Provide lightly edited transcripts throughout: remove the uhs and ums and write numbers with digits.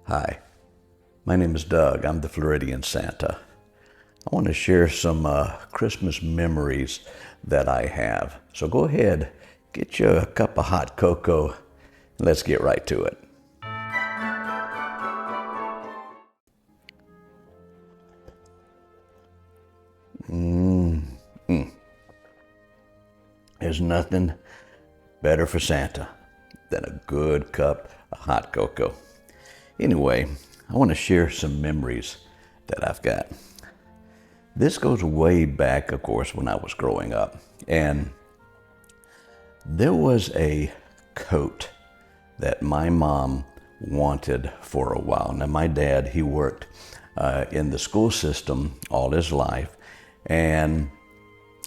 Hi, my name is Doug. I'm the Floridian Santa. I want to share some Christmas memories that I have. So go ahead, get you a cup of hot cocoa, and let's get right to it. There's nothing better for Santa than a good cup of hot cocoa. Anyway, I want to share some memories that I've got. This goes way back, of course, when I was growing up. And there was a coat that my mom wanted for a while. Now, my dad, he worked in the school system all his life, and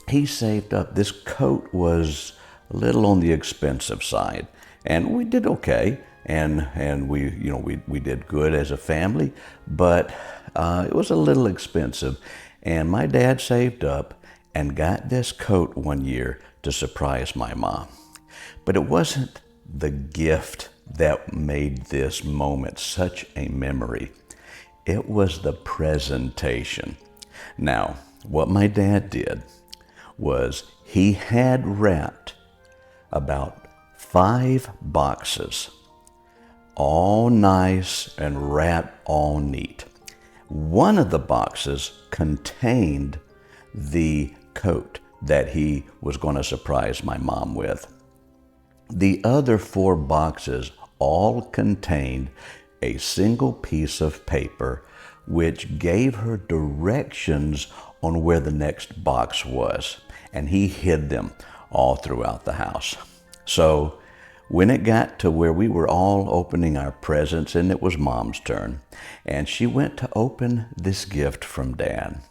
he saved up. This coat was a little on the expensive side, and we did okay. And we did good as a family, but it was a little expensive. And my dad saved up and got this coat one year to surprise my mom. But it wasn't the gift that made this moment such a memory. It was the presentation. Now, what my dad did was he had wrapped about 5 boxes, all nice and wrapped all neat. One of the boxes contained the coat that he was going to surprise my mom with. The other 4 boxes all contained a single piece of paper which gave her directions on where the next box was, and he hid them all throughout the house. So when it got to where we were all opening our presents, and it was Mom's turn, and she went to open this gift from Dad.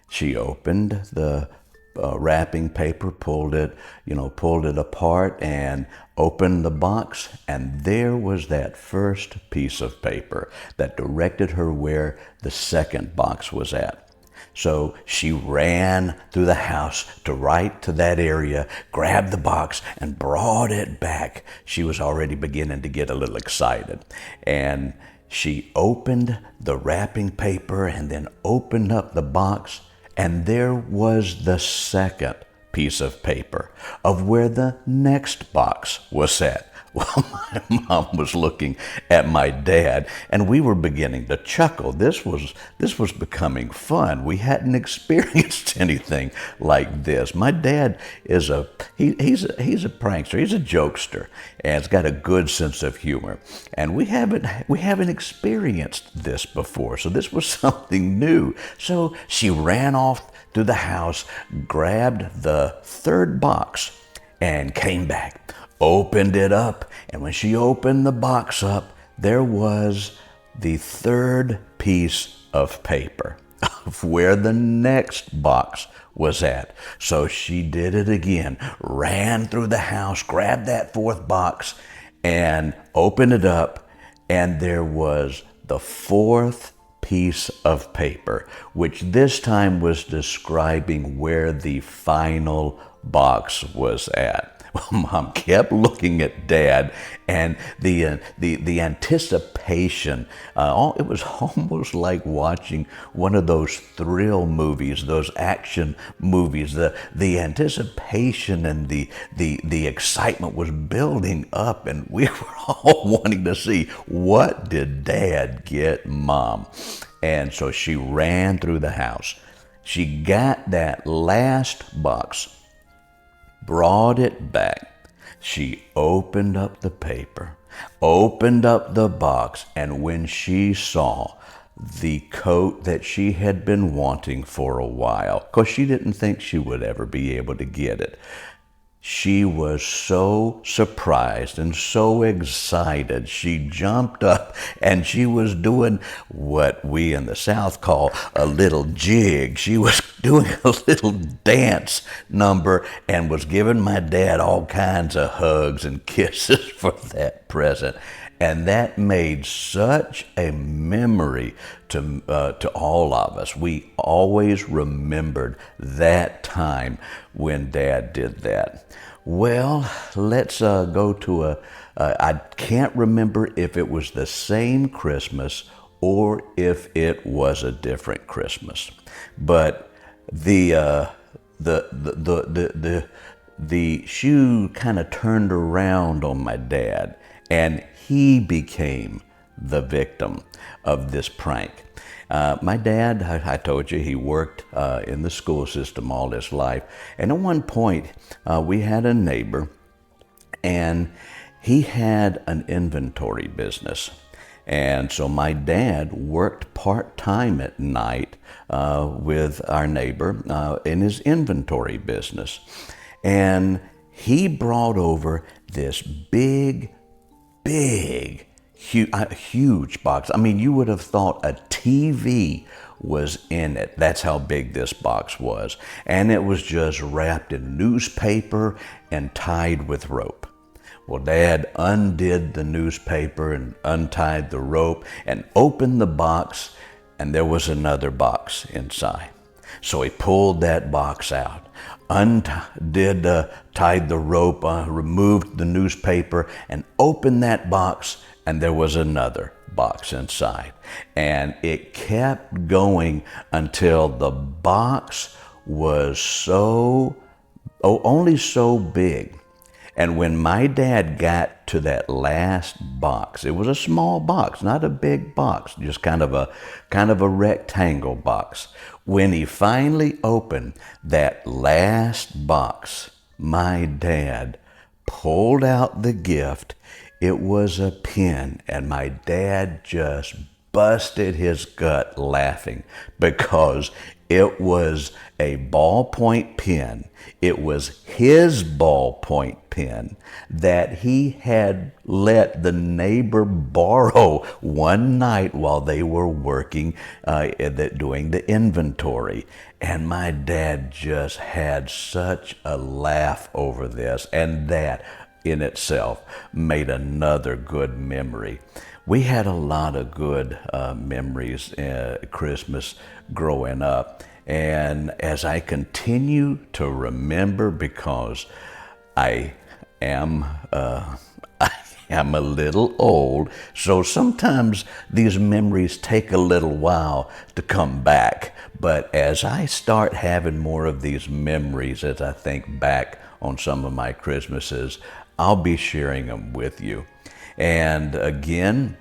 She opened the wrapping paper, pulled it apart, and opened the box, and there was that first piece of paper that directed her where the second box was at. So she ran through the house right to that area, grabbed the box, and brought it back. She was already beginning to get a little excited. And she opened the wrapping paper and then opened up the box, and there was the second piece of paper of where the next box was at. Well, my mom was looking at my dad, and we were beginning to chuckle. This was becoming fun. We hadn't experienced anything like this. My dad is he's a prankster. He's a jokester, and has got a good sense of humor. And we haven't experienced this before, so this was something new. So she ran off through the house, grabbed the third box, and came back. Opened it up, and when she opened the box up, there was the third piece of paper of where the next box was at. So she did it again, ran through the house, grabbed that fourth box, and opened it up, and there was the fourth piece of paper, which this time was describing where the final box was at. Well, Mom kept looking at Dad, and the anticipation, it was almost like watching one of those thrill movies, those action movies. The anticipation and the excitement was building up, and we were all wanting to see, what did Dad get Mom? And so she ran through the house. She got that last box, brought it back. She opened up the paper, opened up the box, and when she saw the coat that she had been wanting for a while, because she didn't think she would ever be able to get it, she was so surprised and so excited. She jumped up and she was doing what we in the South call a little jig. She was doing a little dance number and was giving my dad all kinds of hugs and kisses for that present. And that made such a memory to all of us. We always remembered that time when Dad did that. Well, let's go to I can't remember if it was the same Christmas or if it was a different Christmas. But the shoe kind of turned around on my dad, and he became the victim of this prank. My dad, I told you, he worked in the school system all his life. And at one point, we had a neighbor, and he had an inventory business. And so my dad worked part-time at night with our neighbor in his inventory business. And he brought over this big, huge box. I mean, you would have thought a TV was in it. That's how big this box was. And it was just wrapped in newspaper and tied with rope. Well, Dad undid the newspaper and untied the rope and opened the box, and there was another box inside. So he pulled that box out, tied the rope, removed the newspaper, and opened that box, and there was another box inside. And it kept going until the box was only so big. And when my dad got to that last box, it was a small box, not a big box, just kind of a rectangle box. When he finally opened that last box, my dad pulled out the gift. It was a pen, and my dad just busted his gut laughing because it was a ballpoint pen. It was his ballpoint pen that he had let the neighbor borrow one night while they were working, doing the inventory. And my dad just had such a laugh over this, and that in itself made another good memory. We had a lot of good memories Christmas growing up. And as I continue to remember, because I am a little old, so sometimes these memories take a little while to come back. But as I start having more of these memories, as I think back on some of my Christmases, I'll be sharing them with you. And again,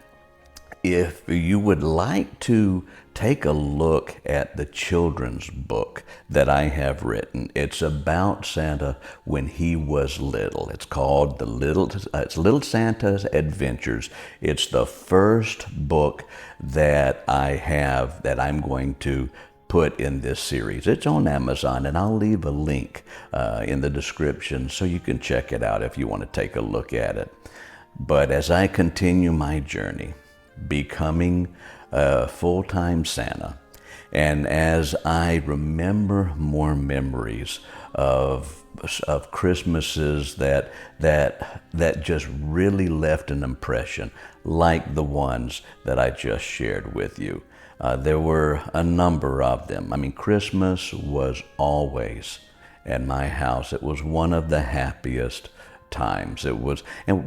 if you would like to take a look at the children's book that I have written, it's about Santa when he was little. It's called Little Santa's Adventures. It's the first book that I have that I'm going to put in this series. It's on Amazon, and I'll leave a link in the description so you can check it out if you want to take a look at it. But as I continue my journey, becoming a full-time Santa, and as I remember more memories of Christmases that just really left an impression, like the ones that I just shared with you. There were a number of them. I mean, Christmas was always at my house. It was one of the happiest times. It was, and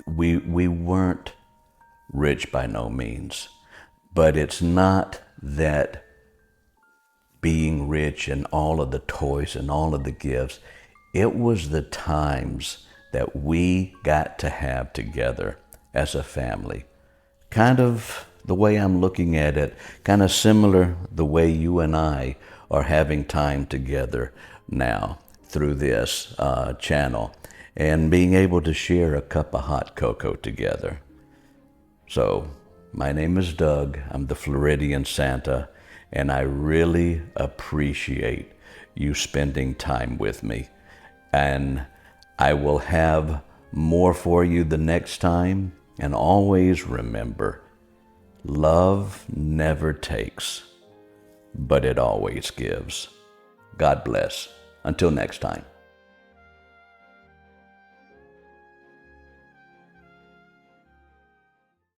we weren't rich by no means, but it's not that being rich and all of the toys and all of the gifts. It was the times that we got to have together as a family. Kind of the way I'm looking at it, kind of similar the way you and I are having time together now through this channel, and being able to share a cup of hot cocoa together. So, my name is Doug. I'm the Floridian Santa, and I really appreciate you spending time with me. And I will have more for you the next time. And always remember, love never takes, but it always gives. God bless. Until next time.